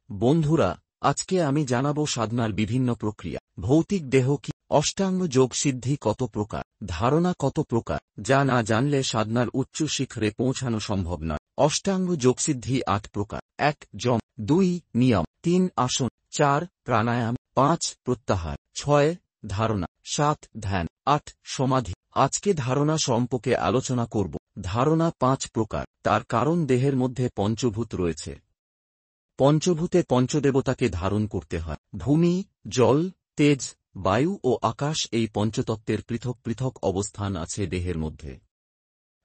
বন্ধুরা, আজকে আমি জানাবো সাধনার বিভিন্ন প্রক্রিয়া। ভৌতিক দেহ কি, অষ্টাঙ্গ যোগ সিদ্ধি কত প্রকার, ধারণা কত প্রকার, যা না জানলে সাধনার উচ্চ শিখরে পৌঁছানো সম্ভব নয়। অষ্টাঙ্গ যোগসিদ্ধি ৮ প্রকার। ১ যম, ২ নিয়ম, ৩ আসন, ৪ প্রাণায়াম, ৫ প্রত্যাহার, ৬ ধারণা, ৭ ধ্যান, ৮ সমাধি। আজকে ধারণা সম্পর্কে আলোচনা করব। ধারণা ৫ প্রকার, তার কারণ দেহের মধ্যে পঞ্চভূত রয়েছে। পঞ্চভূতে পঞ্চদেবতাকে ধারণ করতে হয়। ভূমি, জল, তেজ, বায়ু ও আকাশ, এই পঞ্চতত্ত্বের পৃথক পৃথক অবস্থান আছে দেহের মধ্যে।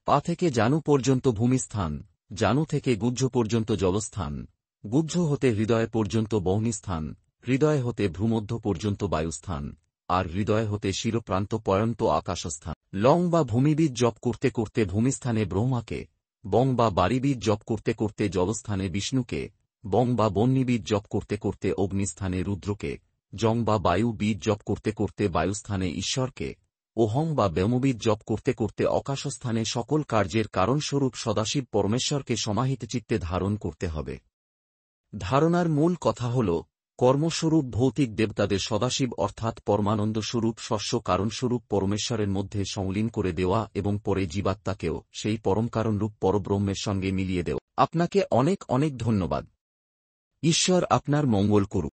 পা থেকে জানু পর্যন্ত ভূমিস্থান, জানু থেকে গুহ্য পর্যন্ত জলস্থান, গুহ্য হতে হৃদয় পর্যন্ত বহ্নিস্থান, হৃদয় হতে ভ্রূমধ্য পর্যন্ত বায়ুস্থান, আর হৃদয় হতে শিরপ্রান্ত পর্যন্ত আকাশস্থান। লং বা ভূমিবীজ জপ করতে করতে ভূমিস্থানে ব্রহ্মাকে, বং বা বাড়িবীজ জপ করতে করতে জলস্থানে বিষ্ণুকে, বং বা বহ্নিবীজ জপ করতে করতে অগ্নিস্থানে রুদ্রকে, জং বা বায়ু বীজ জপ করতে করতে বায়ুস্থানে ঈশ্বরকে, ওহং বা ব্যোমবীজ জপ করতে করতে আকাশস্থানে সকল কার্যের কারণস্বরূপ সদাশিব পরমেশ্বরকে সমাহিত চিত্তে ধারণ করতে হবে। ধারণার মূল কথা হল কর্মস্বরূপ ভৌতিক দেবতাদের সদাশিব অর্থাৎ পরমানন্দ স্বরূপ শস্য কারণস্বরূপ পরমেশ্বরের মধ্যে সংলীন করে দেওয়া এবং পরে জীবাত্মাকেও সেই পরমকারণরূপ পরব্রহ্মের সঙ্গে মিলিয়ে দেওয়া। আপনাকে অনেক অনেক ধন্যবাদ। ঈশ্বর আপনার মঙ্গল করুক।